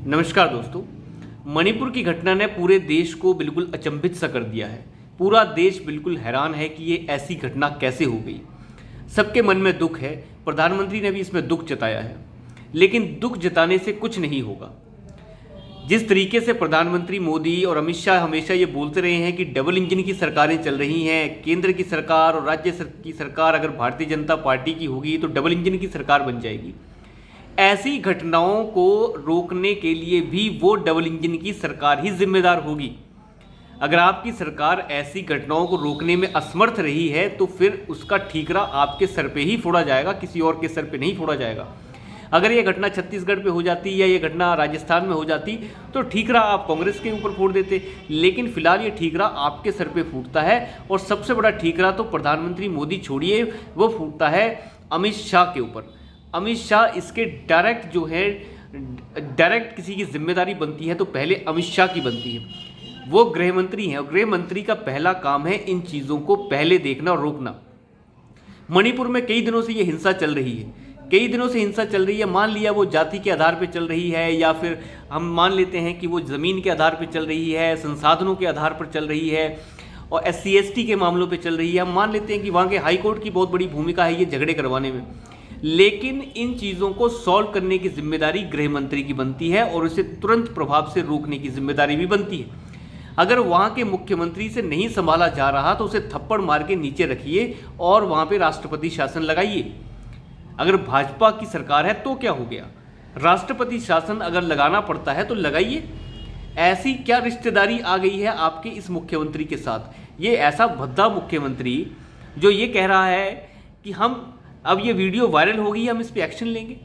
नमस्कार दोस्तों। मणिपुर की घटना ने पूरे देश को बिल्कुल अचंभित सा कर दिया है। पूरा देश बिल्कुल हैरान है कि ये ऐसी घटना कैसे हो गई। सबके मन में दुख है, प्रधानमंत्री ने भी इसमें दुख जताया है, लेकिन दुख जताने से कुछ नहीं होगा। जिस तरीके से प्रधानमंत्री मोदी और अमित शाह हमेशा ये बोलते रहे हैं कि डबल इंजन की सरकारें चल रही हैं, केंद्र की सरकार और राज्य की सरकार अगर भारतीय जनता पार्टी की होगी तो डबल इंजन की सरकार बन जाएगी। ऐसी घटनाओं को रोकने के लिए भी वो डबल इंजन की सरकार ही जिम्मेदार होगी। अगर आपकी सरकार ऐसी घटनाओं को रोकने में असमर्थ रही है तो फिर उसका ठीकरा आपके सर पे ही फोड़ा जाएगा, किसी और के सर पे नहीं फोड़ा जाएगा। अगर ये घटना छत्तीसगढ़ पे हो जाती या ये घटना राजस्थान में हो जाती तो ठीकरा आप कांग्रेस के ऊपर फोड़ देते, लेकिन फिलहाल ये ठीकरा आपके सर पे फूटता है। और सबसे बड़ा ठीकरा तो प्रधानमंत्री मोदी छोड़िए, वो फूटता है अमित शाह के ऊपर। अमित शाह इसके डायरेक्ट किसी की जिम्मेदारी बनती है तो पहले अमित शाह की बनती है। वो गृह मंत्री हैं और गृह मंत्री का पहला काम है इन चीज़ों को पहले देखना और रोकना। मणिपुर में कई दिनों से ये हिंसा चल रही है, मान लिया वो जाति के आधार पर चल रही है या फिर हम मान लेते हैं कि वो ज़मीन के आधार पर चल रही है, संसाधनों के आधार पर चल रही है और SC ST के मामलों पे चल रही है। हम मान लेते हैं कि वहाँ के हाई कोर्ट की बहुत बड़ी भूमिका है ये झगड़े करवाने में, लेकिन इन चीज़ों को सॉल्व करने की जिम्मेदारी गृह मंत्री की बनती है और उसे तुरंत प्रभाव से रोकने की जिम्मेदारी भी बनती है। अगर वहाँ के मुख्यमंत्री से नहीं संभाला जा रहा तो उसे थप्पड़ मार के नीचे रखिए और वहाँ पे राष्ट्रपति शासन लगाइए। अगर भाजपा की सरकार है तो क्या हो गया, राष्ट्रपति शासन अगर लगाना पड़ता है तो लगाइए। ऐसी क्या रिश्तेदारी आ गई है आपके इस मुख्यमंत्री के साथ? ये ऐसा भद्दा मुख्यमंत्री जो ये कह रहा है कि हम अब ये वीडियो वायरल होगी, हम इस पर एक्शन लेंगे।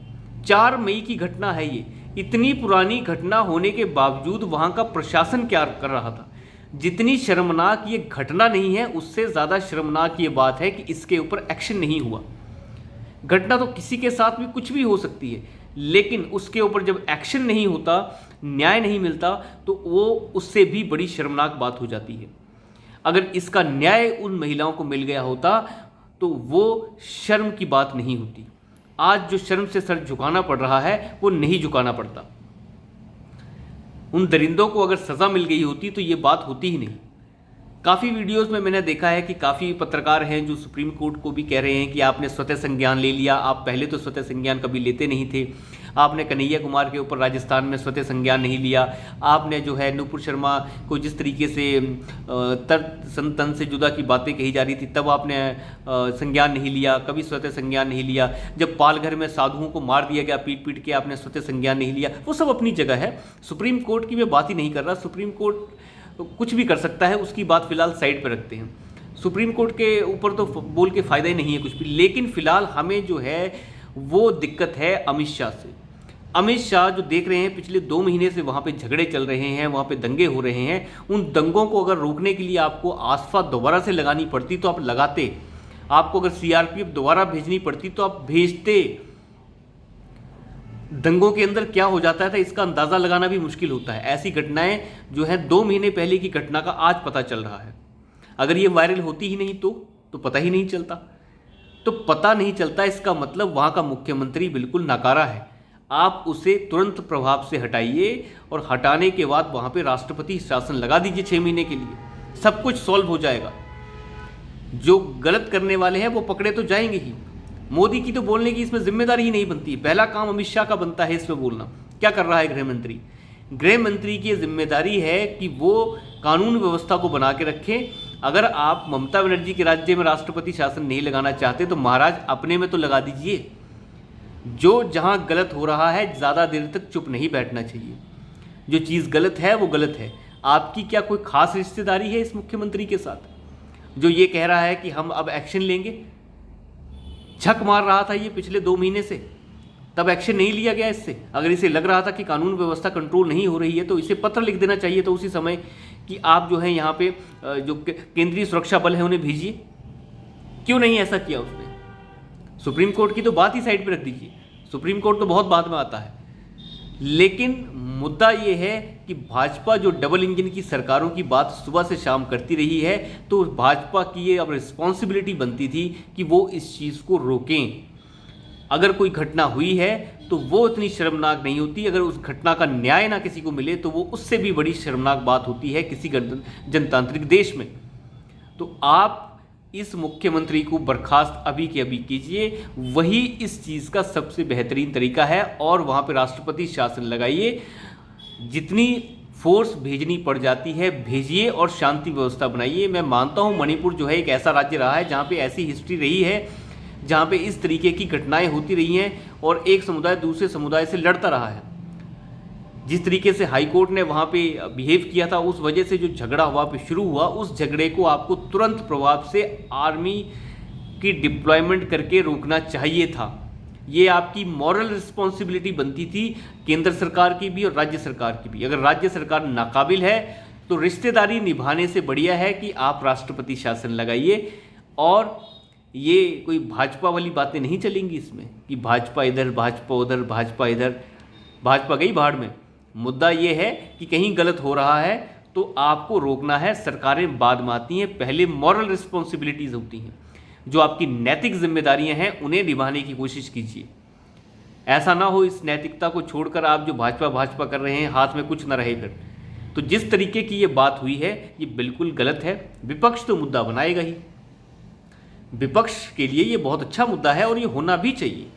4 मई की घटना है ये। इतनी पुरानी घटना होने के बावजूद वहाँ का प्रशासन क्या कर रहा था? जितनी शर्मनाक ये घटना नहीं है, उससे ज़्यादा शर्मनाक ये बात है कि इसके ऊपर एक्शन नहीं हुआ। घटना तो किसी के साथ भी कुछ भी हो सकती है, लेकिन उसके ऊपर जब एक्शन नहीं होता, न्याय नहीं मिलता, तो वो उससे भी बड़ी शर्मनाक बात हो जाती है। अगर इसका न्याय उन महिलाओं को मिल गया होता तो वो शर्म की बात नहीं होती। आज जो शर्म से सर झुकाना पड़ रहा है वो नहीं झुकाना पड़ता। उन दरिंदों को अगर सज़ा मिल गई होती तो ये बात होती ही नहीं। काफ़ी वीडियोस में मैंने देखा है कि काफ़ी पत्रकार हैं जो सुप्रीम कोर्ट को भी कह रहे हैं कि आपने स्वतः संज्ञान ले लिया, आप पहले तो स्वतः संज्ञान कभी लेते नहीं थे। आपने कन्हैया कुमार के ऊपर राजस्थान में स्वतः संज्ञान नहीं लिया। आपने जो है नुपुर शर्मा को जिस तरीके से तन से जुदा की बातें कही जा रही थी तब आपने संज्ञान नहीं लिया, कभी स्वतः संज्ञान नहीं लिया। जब पालघर में साधुओं को मार दिया गया पीट पीट के, आपने स्वतः संज्ञान नहीं लिया। वो सब अपनी जगह है, सुप्रीम कोर्ट की मैं बात ही नहीं कर रहा। सुप्रीम कोर्ट तो कुछ भी कर सकता है, उसकी बात फिलहाल साइड पर रखते हैं। सुप्रीम कोर्ट के ऊपर तो बोल के फ़ायदा ही नहीं है कुछ भी। लेकिन फिलहाल हमें जो है वो दिक्कत है अमित शाह से। अमित शाह जो देख रहे हैं पिछले 2 महीने से वहाँ पे झगड़े चल रहे हैं, वहाँ पे दंगे हो रहे हैं। उन दंगों को अगर रोकने के लिए आपको आसफा दोबारा से लगानी पड़ती तो आप लगाते। आपको अगर CRPF दोबारा भेजनी पड़ती तो आप भेजते। दंगों के अंदर क्या हो जाता था इसका अंदाज़ा लगाना भी मुश्किल होता है। ऐसी घटनाएं जो है 2 महीने पहले की घटना का आज पता चल रहा है। अगर ये वायरल होती ही नहीं तो पता ही नहीं चलता। तो पता नहीं चलता इसका मतलब वहाँ का मुख्यमंत्री बिल्कुल नाकारा है। आप उसे तुरंत प्रभाव से हटाइए और हटाने के बाद वहाँ पे राष्ट्रपति शासन लगा दीजिए 6 महीने के लिए, सब कुछ सॉल्व हो जाएगा। जो गलत करने वाले हैं वो पकड़े तो जाएंगे ही। मोदी की तो बोलने की इसमें जिम्मेदारी ही नहीं बनती। पहला काम अमित शाह का बनता है इसमें बोलना। क्या कर रहा है गृह मंत्री? गृह मंत्री की जिम्मेदारी है कि वो कानून व्यवस्था को बना के रखें। अगर आप ममता बनर्जी के राज्य में राष्ट्रपति शासन नहीं लगाना चाहते तो महाराज अपने में तो लगा दीजिए। जो जहां गलत हो रहा है ज़्यादा देर तक चुप नहीं बैठना चाहिए। जो चीज़ गलत है वो गलत है। आपकी क्या कोई खास रिश्तेदारी है इस मुख्यमंत्री के साथ जो ये कह रहा है कि हम अब एक्शन लेंगे? झक मार रहा था ये पिछले 2 महीने से, तब एक्शन नहीं लिया गया इससे। अगर इसे लग रहा था कि कानून व्यवस्था कंट्रोल नहीं हो रही है तो इसे पत्र लिख देना चाहिए था उसी समय कि आप जो है यहाँ पे जो केंद्रीय सुरक्षा बल है उन्हें भेजिए। क्यों नहीं ऐसा किया उसने? सुप्रीम कोर्ट की तो बात ही साइड पे रख दीजिए, सुप्रीम कोर्ट तो बहुत बाद में आता है। लेकिन मुद्दा ये है कि भाजपा जो डबल इंजन की सरकारों की बात सुबह से शाम करती रही है, तो भाजपा की ये अब रिस्पॉन्सिबिलिटी बनती थी कि वो इस चीज़ को रोकें। अगर कोई घटना हुई है तो वो इतनी शर्मनाक नहीं होती। अगर उस घटना का न्याय ना किसी को मिले तो वो उससे भी बड़ी शर्मनाक बात होती है किसी जनतांत्रिक देश में। तो आप इस मुख्यमंत्री को बर्खास्त अभी के अभी कीजिए, वही इस चीज़ का सबसे बेहतरीन तरीका है। और वहाँ पे राष्ट्रपति शासन लगाइए, जितनी फोर्स भेजनी पड़ जाती है भेजिए और शांति व्यवस्था बनाइए। मैं मानता हूँ मणिपुर जो है एक ऐसा राज्य रहा है जहाँ पे ऐसी हिस्ट्री रही है, जहाँ पे इस तरीके की घटनाएं होती रही हैं और एक समुदाय दूसरे समुदाय से लड़ता रहा है। जिस तरीके से हाई कोर्ट ने वहाँ पे बिहेव किया था, उस वजह से जो झगड़ा वहाँ पे शुरू हुआ, उस झगड़े को आपको तुरंत प्रभाव से आर्मी की डिप्लॉयमेंट करके रोकना चाहिए था। ये आपकी मॉरल रिस्पॉन्सिबिलिटी बनती थी, केंद्र सरकार की भी और राज्य सरकार की भी। अगर राज्य सरकार नाकाबिल है तो रिश्तेदारी निभाने से बढ़िया है कि आप राष्ट्रपति शासन लगाइए। और ये कोई भाजपा वाली बातें नहीं चलेंगी इसमें कि भाजपा इधर भाजपा उधर भाजपा इधर, भाजपा गई भाड़ में। मुद्दा ये है कि कहीं गलत हो रहा है तो आपको रोकना है। सरकारें बाद में आती हैं, पहले मॉरल रिस्पॉन्सिबिलिटीज़ होती हैं, जो आपकी नैतिक जिम्मेदारियां हैं उन्हें निभाने की कोशिश कीजिए। ऐसा ना हो इस नैतिकता को छोड़कर आप जो भाजपा भाजपा कर रहे हैं, हाथ में कुछ ना रहे फिर। तो जिस तरीके की ये बात हुई है ये बिल्कुल गलत है। विपक्ष तो मुद्दा बनाएगा ही, विपक्ष के लिए ये बहुत अच्छा मुद्दा है और ये होना भी चाहिए।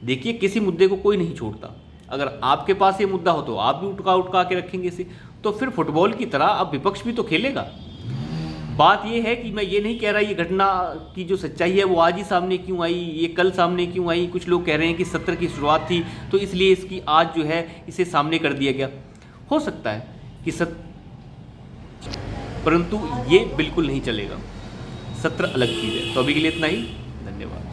देखिए, किसी मुद्दे को कोई नहीं छोड़ता। अगर आपके पास ये मुद्दा हो तो आप भी उठका उठका के रखेंगे इसे, तो फिर फुटबॉल की तरह अब विपक्ष भी तो खेलेगा। बात ये है कि मैं ये नहीं कह रहा ये घटना की जो सच्चाई है वो आज ही सामने क्यों आई, ये कल सामने क्यों आई। कुछ लोग कह रहे हैं कि सत्र की शुरुआत थी तो इसलिए इसकी आज जो है इसे सामने कर दिया गया। हो सकता है कि परंतु ये बिल्कुल नहीं चलेगा। सत्र अलग चीज़ है। तो अभी के लिए इतना ही, धन्यवाद।